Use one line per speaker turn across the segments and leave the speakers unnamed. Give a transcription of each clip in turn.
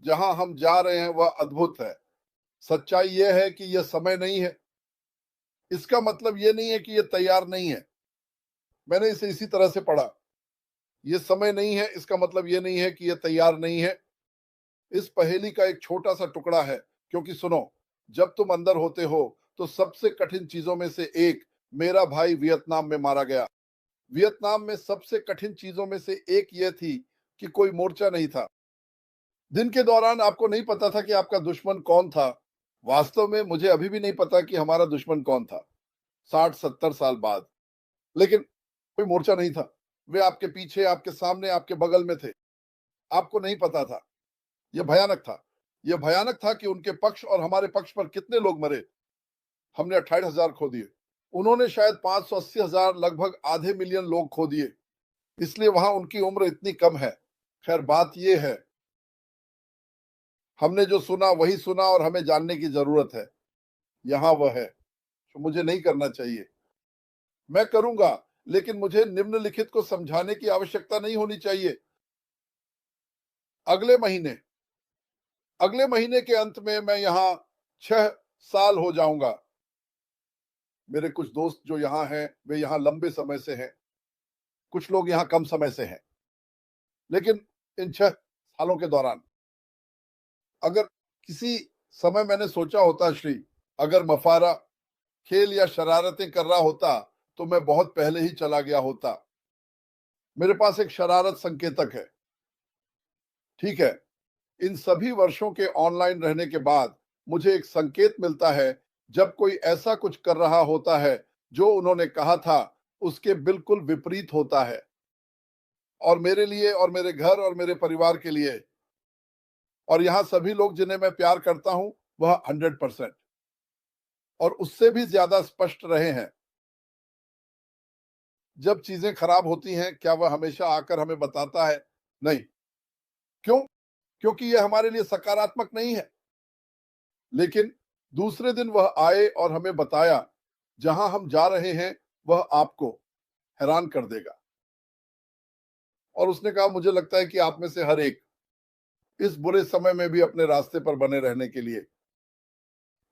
जहां हम जा रहे हैं वह अद्भुत है। सच्चाई यह है कि यह समय नहीं है। इसका मतलब यह नहीं है कि यह तैयार नहीं है। मैंने इसे इसी तरह से पढ़ा। यह समय नहीं है, इसका मतलब यह नहीं है कि यह तैयार नहीं है। इस पहेली का एक छोटा सा टुकड़ा है, क्योंकि सुनो, जब तुम अंदर होते हो तो सबसे कठिन चीजों में से एक, मेरा भाई वियतनाम में मारा गया। वियतनाम में सबसे कठिन चीजों में से एक यह थी कि कोई मोर्चा नहीं था। दिन के दौरान आपको नहीं पता था कि आपका दुश्मन कौन था। वास्तव में मुझे अभी भी नहीं पता कि हमारा दुश्मन कौन था, 60-70 साल बाद। लेकिन कोई मोर्चा नहीं था। वे आपके पीछे, आपके सामने, आपके बगल में थे। आपको नहीं पता था। यह भयानक था। यह भयानक था कि उनके पक्ष और हमारे पक्ष पर कितने लोग मरे। हमने 28,000 खो दिए। उन्होंने शायद 580,000, लगभग आधे मिलियन लोग खो दिए। इसलिए वहां उनकी उम्र इतनी कम है। खैर, बात यह है, हमने जो सुना वही सुना और हमें जानने की जरूरत है। यहां वह है जो मुझे नहीं करना चाहिए। मैं करूंगा, लेकिन मुझे निम्नलिखित को समझाने की आवश्यकता नहीं होनी चाहिए। अगले महीने अगले महीने के अंत में मैं यहां 6 साल हो जाऊंगा। मेरे कुछ दोस्त जो यहाँ हैं, वे यहाँ लंबे समय से हैं। कुछ लोग यहाँ कम समय से हैं। लेकिन इन 6 सालों के दौरान, अगर किसी समय मैंने सोचा होता, श्री, अगर मफारा खेल या शरारतें कर रहा होता तो मैं बहुत पहले ही चला गया होता। मेरे पास एक शरारत संकेतक है। ठीक है, इन सभी वर्षों के ऑनलाइन रहने के बाद मुझे एक संकेत मिलता है जब कोई ऐसा कुछ कर रहा होता है जो उन्होंने कहा था उसके बिल्कुल विपरीत होता है। और मेरे लिए और मेरे घर और मेरे परिवार के लिए और यहाँ सभी लोग जिन्हें मैं प्यार करता हूं, वह 100% और उससे भी ज्यादा स्पष्ट रहे हैं। जब चीजें खराब होती हैं, क्या वह हमेशा आकर हमें बताता है? नहीं। क्यों? क्योंकि यह हमारे लिए सकारात्मक नहीं है। लेकिन दूसरे दिन वह आए और हमें बताया, जहां हम जा रहे हैं वह आपको हैरान कर देगा। और उसने कहा, मुझे लगता है कि आप में से हर एक इस बुरे समय में भी अपने रास्ते पर बने रहने के लिए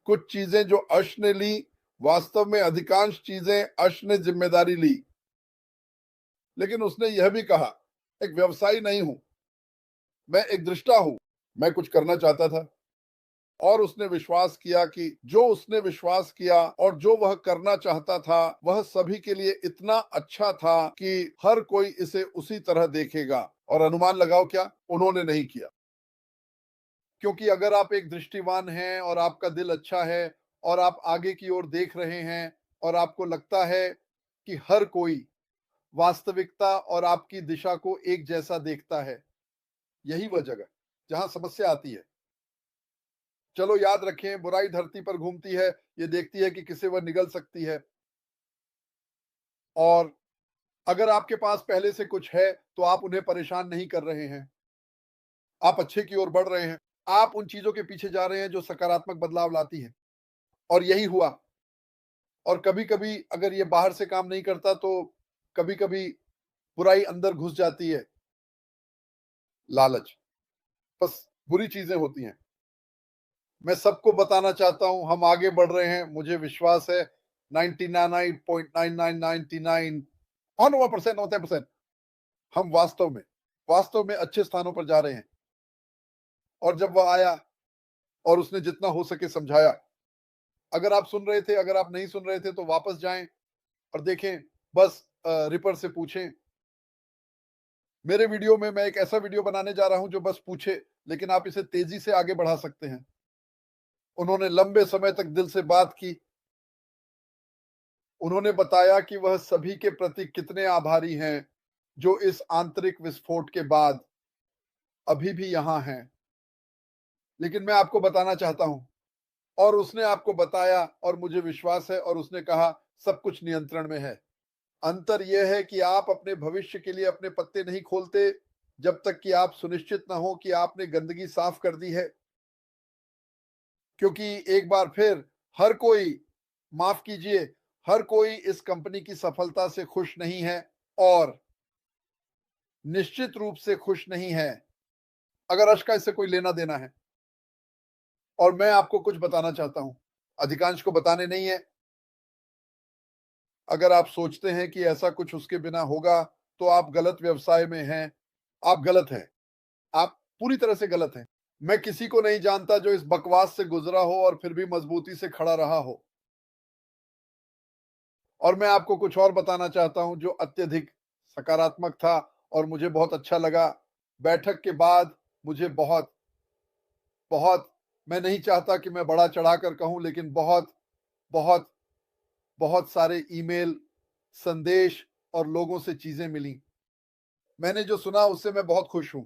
कुछ चीजें जो अर्श ने ली, वास्तव में अधिकांश चीजें अर्श ने जिम्मेदारी ली। लेकिन उसने यह भी कहा, एक व्यवसायी नहीं हूं, मैं एक दृष्टा हूं। मैं कुछ करना चाहता था और उसने विश्वास किया कि जो उसने विश्वास किया और जो वह करना चाहता था वह सभी के लिए इतना अच्छा था कि हर कोई इसे उसी तरह देखेगा। और अनुमान लगाओ क्या उन्होंने नहीं किया। क्योंकि अगर आप एक दृष्टिवान हैं और आपका दिल अच्छा है और आप आगे की ओर देख रहे हैं और आपको लगता है कि हर कोई वास्तविकता और आपकी दिशा को एक जैसा देखता है, यही वह जगह जहां समस्या आती है। चलो याद रखें, बुराई धरती पर घूमती है, ये देखती है कि किसे वह निगल सकती है। और अगर आपके पास पहले से कुछ है तो आप उन्हें परेशान नहीं कर रहे हैं। आप अच्छे की ओर बढ़ रहे हैं। आप उन चीजों के पीछे जा रहे हैं जो सकारात्मक बदलाव लाती है। और यही हुआ। और कभी कभी अगर ये बाहर से काम नहीं करता तो कभी कभी बुराई अंदर घुस जाती है। लालच। बस बुरी चीजें होती हैं। मैं सबको बताना चाहता हूं, हम आगे बढ़ रहे हैं, मुझे विश्वास है। 99.9999 1% 90% हम वास्तव में अच्छे स्थानों पर जा रहे हैं। और जब वह आया और उसने जितना हो सके समझाया, अगर आप सुन रहे थे, अगर आप नहीं सुन रहे थे तो वापस जाएं और देखें। बस रिपर से पूछें। मेरे वीडियो में मैं एक ऐसा वीडियो बनाने जा रहा हूं जो बस पूछे, लेकिन आप इसे तेजी से आगे बढ़ा सकते हैं। उन्होंने लंबे समय तक दिल से बात की। उन्होंने बताया कि वह सभी के प्रति कितने आभारी हैं जो इस आंतरिक विस्फोट के बाद अभी भी यहां हैं। लेकिन मैं आपको बताना चाहता हूं, और उसने आपको बताया और मुझे विश्वास है, और उसने कहा सब कुछ नियंत्रण में है। अंतर यह है कि आप अपने भविष्य के लिए अपने पत्ते नहीं खोलते जब तक कि आप सुनिश्चित ना हो कि आपने गंदगी साफ कर दी है। क्योंकि एक बार फिर हर कोई, माफ कीजिए, हर कोई इस कंपनी की सफलता से खुश नहीं है और निश्चित रूप से खुश नहीं है। अगर अश का इससे कोई लेना देना है। और मैं आपको कुछ बताना चाहता हूं, अधिकांश को बताने नहीं है। अगर आप सोचते हैं कि ऐसा कुछ उसके बिना होगा तो आप गलत व्यवसाय में हैं, आप गलत हैं, आप पूरी तरह से गलत हैं। मैं किसी को नहीं जानता जो इस बकवास से गुजरा हो और फिर भी मजबूती से खड़ा रहा हो। और मैं आपको कुछ और बताना चाहता हूं जो अत्यधिक सकारात्मक था और मुझे बहुत अच्छा लगा। बैठक के बाद मुझे बहुत बहुत, मैं नहीं चाहता कि मैं बढ़ा चढ़ाकर कहूं, लेकिन बहुत बहुत बहुत सारे ईमेल, संदेश और लोगों से चीजें मिली। मैंने जो सुना उससे मैं बहुत खुश हूं।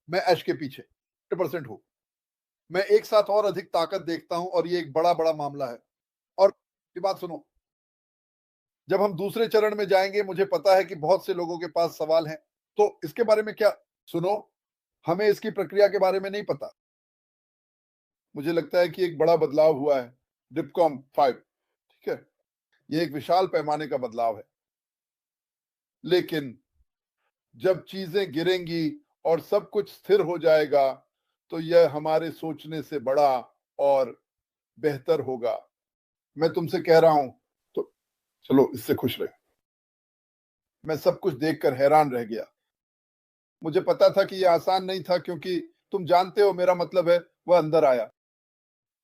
मैं ऐश के पीछे 100% हूं। मैं एक साथ और अधिक ताकत देखता हूं और ये एक बड़ा बड़ा मामला है। और ये बात सुनो, जब हम दूसरे चरण में जाएंगे मुझे पता है कि बहुत से लोगों के पास सवाल हैं, तो इसके बारे में क्या, सुनो, हमें इसकी प्रक्रिया के बारे में नहीं पता। मुझे लगता है कि एक बड़ा बदलाव हुआ है, डिपकॉम 5, ठीक है, ये एक विशाल पैमाने का बदलाव है। लेकिन जब चीजें गिरेंगी और सब कुछ स्थिर हो जाएगा तो यह हमारे सोचने से बड़ा और बेहतर होगा। मैं तुमसे कह रहा हूं, तो चलो इससे खुश रहे। मैं सब कुछ देखकर हैरान रह गया। मुझे पता था कि यह आसान नहीं था, क्योंकि तुम जानते हो, मेरा मतलब है, वह अंदर आया।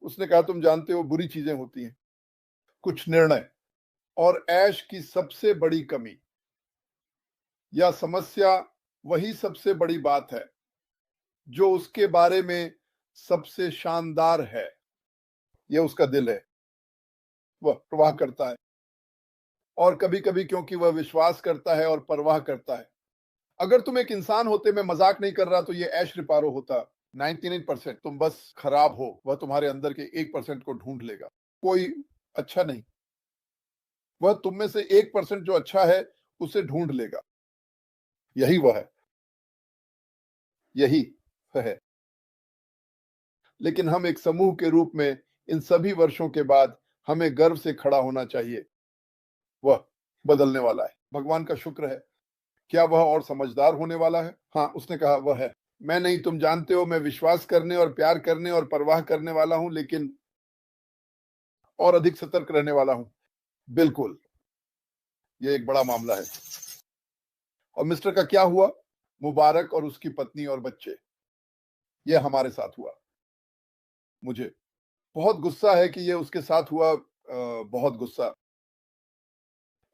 उसने कहा, तुम जानते हो बुरी चीजें होती हैं, कुछ निर्णय। और ऐश की सबसे बड़ी कमी या समस्या वही सबसे बड़ी बात है जो उसके बारे में सबसे शानदार है। यह उसका दिल है, वह प्रवाह करता है। और कभी कभी क्योंकि वह विश्वास करता है और परवाह करता है। अगर तुम एक इंसान होते, मैं मजाक नहीं कर रहा, तो ये ऐश रिपारो होता। 99% तुम बस खराब हो, वह तुम्हारे अंदर के 1% को ढूंढ लेगा। कोई अच्छा नहीं, वह तुम में से 1% जो अच्छा है उसे ढूंढ लेगा। यही वह है, यही वह है। लेकिन हम एक समूह के रूप में इन सभी वर्षों के बाद हमें गर्व से खड़ा होना चाहिए। वह बदलने वाला है, भगवान का शुक्र है। क्या वह और समझदार होने वाला है? हाँ, उसने कहा वह है। मैं नहीं, तुम जानते हो, मैं विश्वास करने और प्यार करने और परवाह करने वाला हूं, लेकिन और अधिक सतर्क रहने वाला हूं। बिल्कुल, ये एक बड़ा मामला है। और मिस्टर का क्या हुआ? मुबारक और उसकी पत्नी और बच्चे, यह हमारे साथ हुआ। मुझे बहुत गुस्सा है कि यह उसके साथ हुआ। बहुत गुस्सा,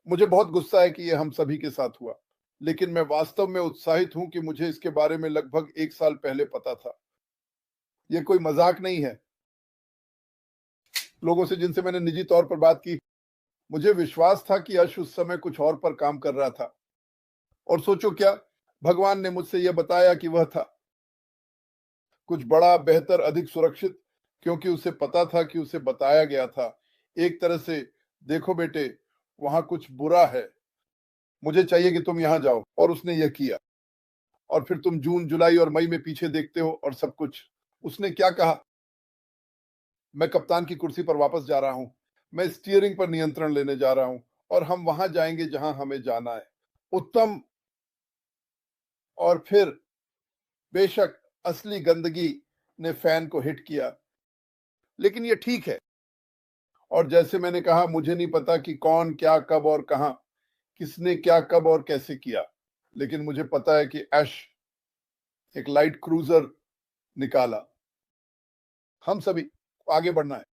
मुझे बहुत गुस्सा है कि यह हम सभी के साथ हुआ। लेकिन मैं वास्तव में उत्साहित हूं कि मुझे इसके बारे में लगभग 1 साल पहले पता था। यह कोई मजाक नहीं है। लोगों से जिनसे मैंने निजी तौर पर बात की, मुझे विश्वास था कि यश उस समय कुछ और पर काम कर रहा था। और सोचो क्या, भगवान ने मुझसे यह बताया कि वह था कुछ बड़ा, बेहतर, अधिक सुरक्षित, क्योंकि उसे पता था कि उसे बताया गया था। एक तरह से, देखो बेटे, वहां कुछ बुरा है, मुझे चाहिए कि तुम यहां जाओ। और उसने यह किया। और फिर तुम जून, जुलाई और मई में पीछे देखते हो और सब कुछ। उसने क्या कहा? मैं कप्तान की कुर्सी पर वापस जा रहा हूं, मैं स्टीयरिंग पर नियंत्रण लेने जा रहा हूं, और हम वहां जाएंगे जहां हमें जाना है। उत्तम। और फिर बेशक असली गंदगी ने फैन को हिट किया, लेकिन ये ठीक है। और जैसे मैंने कहा, मुझे नहीं पता कि कौन, क्या, कब और कहां, किसने क्या, कब और कैसे किया, लेकिन मुझे पता है कि ऐश एक लाइट क्रूजर निकाला। हम सभी को आगे बढ़ना है।